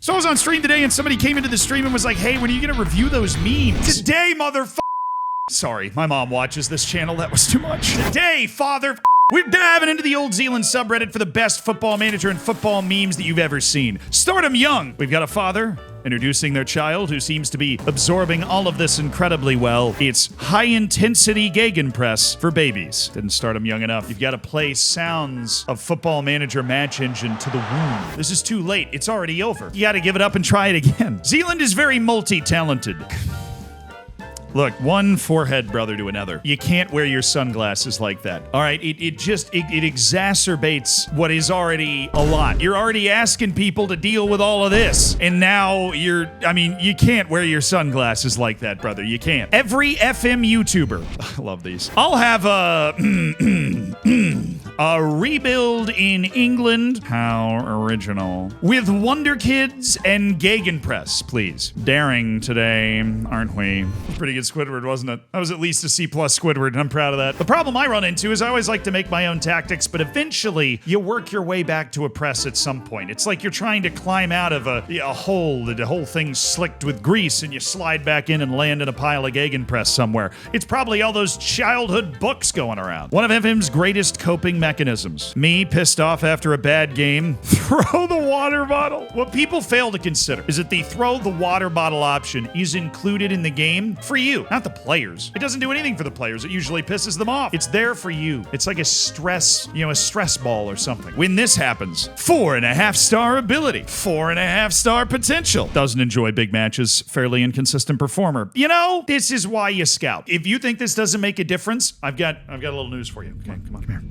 So I was on stream today and somebody came into the stream and was like, hey, when are you gonna review those memes? Today, motherfucker. Sorry, my mom watches this channel. That was too much. Today, father. We're diving into the Old Zealand subreddit for the best football manager and football memes that you've ever seen. Start 'em young. We've got a father introducing their child who seems to be absorbing all of this incredibly well. It's high-intensity gegenpress for babies. Didn't start them young enough. You've got to play sounds of football manager match engine to the womb. This is too late. It's already over. You got to give it up and try it again. Zealand is very multi-talented. Look, one forehead brother to another. You can't wear your sunglasses like that. All right, it exacerbates what is already a lot. You're already asking people to deal with all of this. And now you can't wear your sunglasses like that, brother. You can't. Every FM YouTuber, I love these. I'll have a rebuild in England. How original. With Wonder Kids and Gegenpress, please. Daring today, aren't we? Pretty good Squidward, wasn't it? That was at least a C+ Squidward, and I'm proud of that. The problem I run into is I always like to make my own tactics, but eventually you work your way back to a press at some point. It's like you're trying to climb out of a hole, the whole thing's slicked with grease, and you slide back in and land in a pile of Gegenpress somewhere. It's probably all those childhood books going around. One of FM's greatest coping mechanisms. Me, pissed off after a bad game, throw the water bottle. What people fail to consider is that the throw the water bottle option is included in the game for you, not the players. It doesn't do anything for the players. It usually pisses them off. It's there for you. It's like a stress ball or something. When this happens, 4.5-star ability, 4.5-star potential. Doesn't enjoy big matches, fairly inconsistent performer. You know, this is why you scout. If you think this doesn't make a difference, I've got a little news for you. Okay, come here.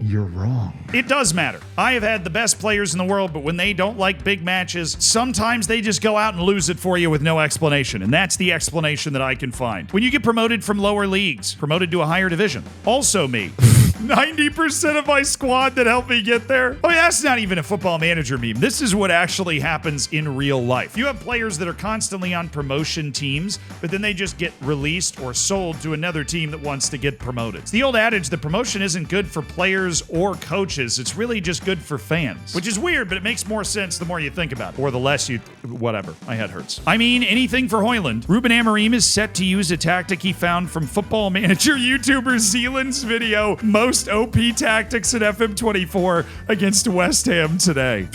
You're wrong. It does matter. I have had the best players in the world, but when they don't like big matches, sometimes they just go out and lose it for you with no explanation. And that's the explanation that I can find. When you get promoted from lower leagues, promoted to a higher division. Also me. 90% of my squad that helped me get there. I mean, that's not even a football manager meme. This is what actually happens in real life. You have players that are constantly on promotion teams, but then they just get released or sold to another team that wants to get promoted. It's the old adage, the promotion isn't good for players or coaches. It's really just good for fans, which is weird, but it makes more sense the more you think about it. Or the less you... whatever. My head hurts. I mean, anything for Hoyland. Ruben Amorim is set to use a tactic he found from football manager YouTuber Zealand's video, most OP tactics at FM24 against West Ham today.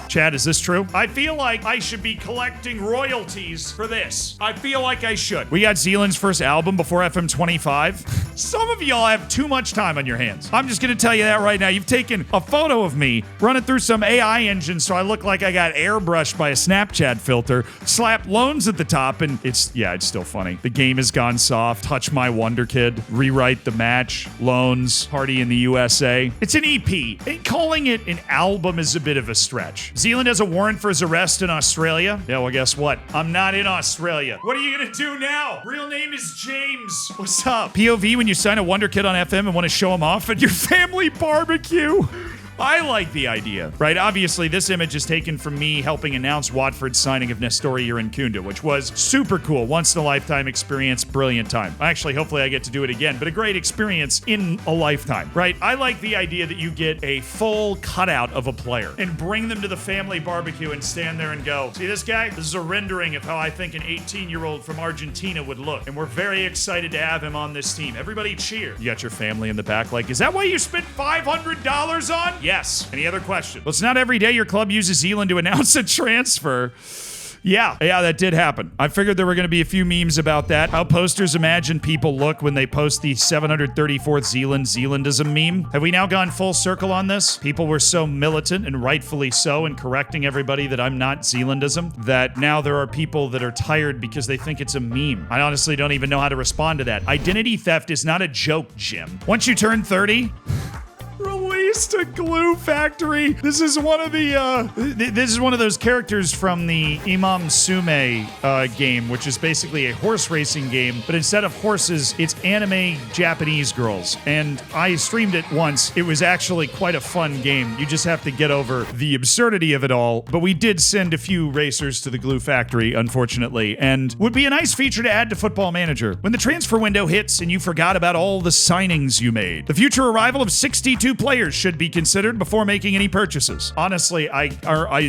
Chad, is this true? I feel like I should be collecting royalties for this. I feel like I should. We got Zealand's first album before FM25. Some of y'all have too much time on your hands. I'm just gonna tell you that right now. You've taken a photo of me, run it through some AI engine so I look like I got airbrushed by a Snapchat filter, slapped loans at the top, and it's still funny. The game has gone soft, touch my Wonder Kid, rewrite the match, loans, party in the USA. It's an EP. And calling it an album is a bit of a stretch. Zealand has a warrant for his arrest in Australia. Yeah, well, guess what? I'm not in Australia. What are you gonna do now? Real name is James. What's up? POV when you sign a Wonder Kid on FM and want to show him off at your family barbecue. I like the idea, right? Obviously, this image is taken from me helping announce Watford's signing of Nestori Irankunda, which was super cool, once-in-a-lifetime experience, brilliant time. Actually, hopefully I get to do it again, but a great experience in a lifetime, right? I like the idea that you get a full cutout of a player and bring them to the family barbecue and stand there and go, see this guy? This is a rendering of how I think an 18-year-old from Argentina would look, and we're very excited to have him on this team. Everybody cheer. You got your family in the back like, is that what you spent $500 on? Yes. Any other questions? Well, it's not every day your club uses Zealand to announce a transfer. Yeah, that did happen. I figured there were going to be a few memes about that. How posters imagine people look when they post the 734th Zealandism meme. Have we now gone full circle on this? People were so militant, and rightfully so, in correcting everybody that I'm not Zealandism, that now there are people that are tired because they think it's a meme. I honestly don't even know how to respond to that. Identity theft is not a joke, Jim. Once you turn 30... released a glue factory. This is one of those characters from the Imam Sume game, which is basically a horse racing game, but instead of horses, it's anime Japanese girls. And I streamed it once. It was actually quite a fun game. You just have to get over the absurdity of it all. But we did send a few racers to the glue factory, unfortunately, and would be a nice feature to add to Football Manager. When the transfer window hits and you forgot about all the signings you made. The future arrival of 62 players should be considered before making any purchases. Honestly,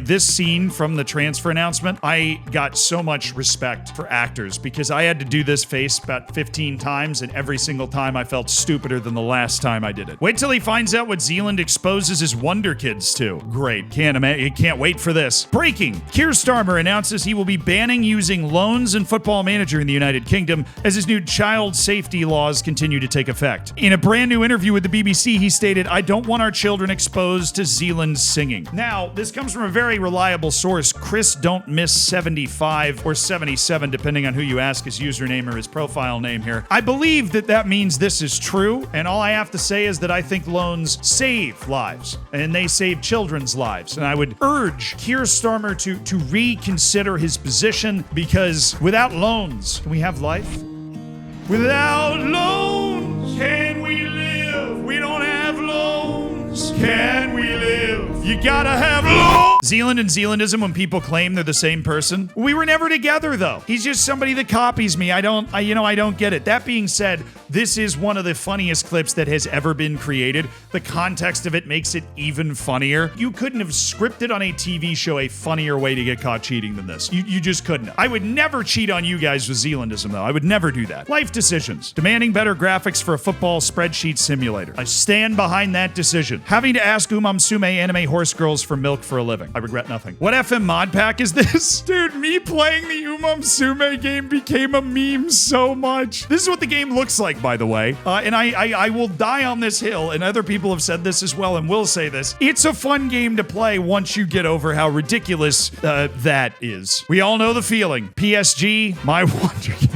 this scene from the transfer announcement, I got so much respect for actors because I had to do this face about 15 times, and every single time I felt stupider than the last time I did it. Wait till he finds out what Zealand exposes his Wonder Kids to. Great. Can't wait for this. Breaking. Keir Starmer announces he will be banning using loans and Football Manager in the United Kingdom as his new child safety laws continue to take effect. In a brand new interview with the BBC, he stated, "I don't want our children exposed to Zealand's singing." Now, this comes from a very reliable source, Chris Don't Miss 75 or 77, depending on who you ask, his username or his profile name here. I believe that means this is true, and all I have to say is that I think loans save lives, and they save children's lives. And I would urge Keir Starmer to reconsider his position, because without loans, can we have life? Without loans, can we live? We don't have loans. Can we live? You gotta have loans. Zealand and Zealandism, when people claim they're the same person. We were never together, though. He's just somebody that copies me. I don't get it. That being said, this is one of the funniest clips that has ever been created. The context of it makes it even funnier. You couldn't have scripted on a TV show a funnier way to get caught cheating than this. You just couldn't. I would never cheat on you guys with Zealandism, though. I would never do that. Life decisions. Demanding better graphics for a football spreadsheet simulator. I stand behind that decision. Having to ask Sume anime horse girls for milk for a living. I regret nothing. What FM mod pack is this? Dude, me playing the Sume game became a meme so much. This is what the game looks like, by the way. And I will die on this hill, and other people have said this as well and will say this. It's a fun game to play once you get over how ridiculous that is. We all know the feeling. PSG, my Wonder Kid.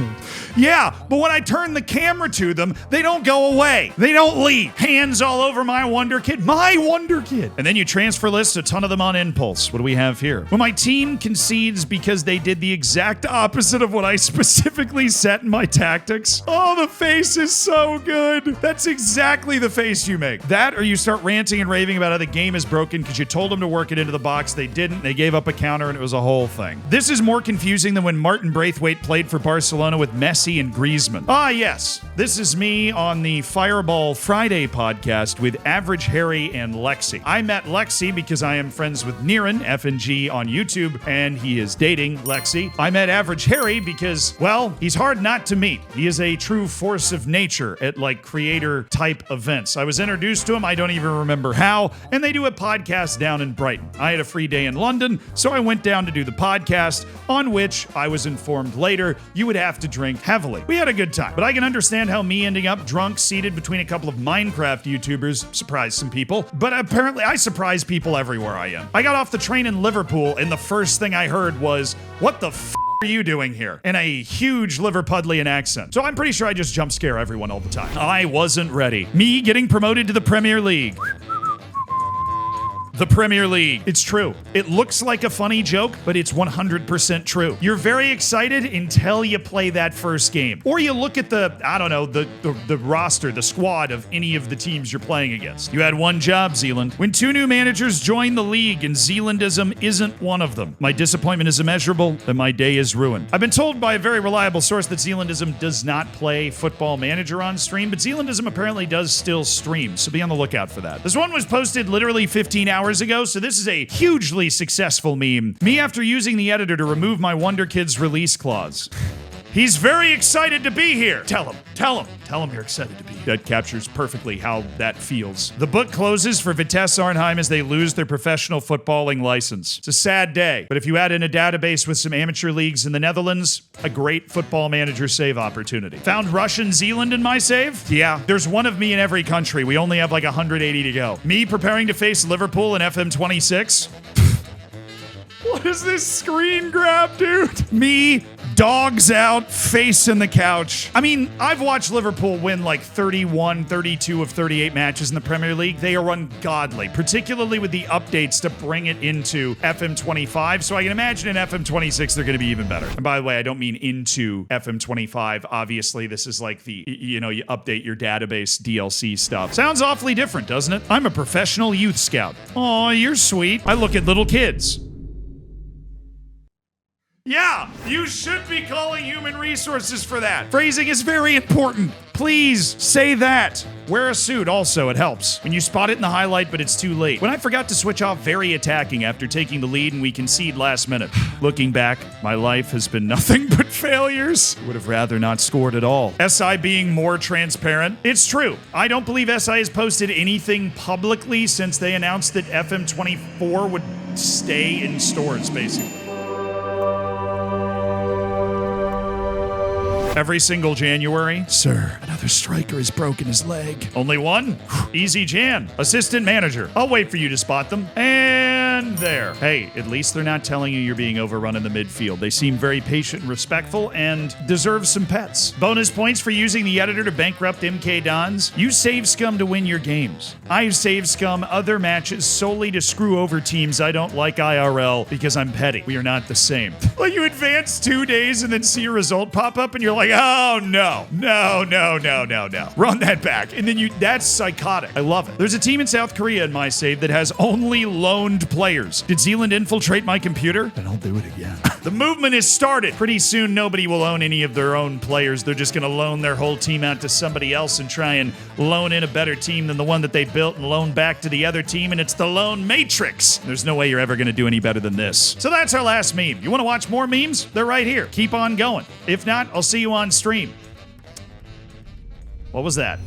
Yeah, but when I turn the camera to them, they don't go away. They don't leave. Hands all over my Wonder Kid. My Wonder Kid. And then you transfer list a ton of them on impulse. What do we have here? When my team concedes because they did the exact opposite of what I specifically set in my tactics. Oh, the face is so good. That's exactly the face you make. That, or you start ranting and raving about how the game is broken because you told them to work it into the box. They didn't. They gave up a counter, and it was a whole thing. This is more confusing than when Martin Braithwaite played for Barcelona with Messi and Griezmann. Ah, yes. This is me on the Fireball Friday podcast with Average Harry and Lexi. I met Lexi because I am friends with Niran, FNG, on YouTube, and he is dating Lexi. I met Average Harry because, well, he's hard not to meet. He is a true force of nature at, like, creator-type events. I was introduced to him, I don't even remember how, and they do a podcast down in Brighton. I had a free day in London, so I went down to do the podcast, on which I was informed later you would have to drink heavily. We had a good time, but I can understand how me ending up drunk, seated between a couple of Minecraft YouTubers surprised some people, but apparently I surprise people everywhere I am. I got off the train in Liverpool, and the first thing I heard was, "What the f*** are you doing here?" in a huge Liverpudlian accent. So I'm pretty sure I just jump scare everyone all the time. I wasn't ready. Me getting promoted to the Premier League. The Premier League. It's true. It looks like a funny joke, but it's 100% true. You're very excited until you play that first game. Or you look at the roster, the squad of any of the teams you're playing against. You had one job, Zealand. When 2 new managers join the league and Zealandism isn't one of them. My disappointment is immeasurable and my day is ruined. I've been told by a very reliable source that Zealandism does not play Football Manager on stream, but Zealandism apparently does still stream, so be on the lookout for that. This one was posted literally 15 hours ago, so this is a hugely successful meme. Me after using the editor to remove my Wonder Kids release clause. He's very excited to be here. Tell him you're excited to be here. That captures perfectly how that feels. The book closes for Vitesse Arnhem as they lose their professional footballing license. It's a sad day, but if you add in a database with some amateur leagues in the Netherlands, a great Football Manager save opportunity. Found Russian Zealand in my save? Yeah, there's one of me in every country. We only have like 180 to go. Me preparing to face Liverpool in FM26? What is this screen grab, dude? Me, dogs out, face in the couch. I mean, I've watched Liverpool win like 31, 32 of 38 matches in the Premier League. They are ungodly, particularly with the updates to bring it into FM25. So I can imagine in FM26 they're going to be even better. And by the way, I don't mean into FM25. Obviously, this is like the, you update your database DLC stuff. Sounds awfully different, doesn't it? I'm a professional youth scout. Aw, you're sweet. I look at little kids. Yeah, you should be calling human resources for that. Phrasing is very important. Please say that. Wear a suit also, it helps. When you spot it in the highlight, but it's too late. When I forgot to switch off very attacking after taking the lead and we concede last minute. Looking back, my life has been nothing but failures. Would have rather not scored at all. SI being more transparent. It's true. I don't believe SI has posted anything publicly since they announced that FM24 would stay in stores, basically. Every single January, sir, another striker has broken his leg. Only one? Easy Jan, assistant manager. I'll wait for you to spot them. And there. Hey, at least they're not telling you you're being overrun in the midfield. They seem very patient and respectful and deserve some pets. Bonus points for using the editor to bankrupt MK Dons. Use Save Scum to win your games. I save scum other matches solely to screw over teams I don't like IRL because I'm petty. We are not the same. Like you advance 2 days and then see a result pop up and you're like, oh no, no. Run that back. And then that's psychotic. I love it. There's a team in South Korea in my save that has only loaned players. Did Zealand infiltrate my computer? Then I'll do it again. The movement is started. Pretty soon nobody will own any of their own players. They're just gonna loan their whole team out to somebody else and try and loan in a better team than the one that they built and loan back to the other team, and it's the loan matrix. There's no way you're ever gonna do any better than this. So that's our last meme. You wanna watch more memes? They're right here. Keep on going. If not, I'll see you on stream. What was that?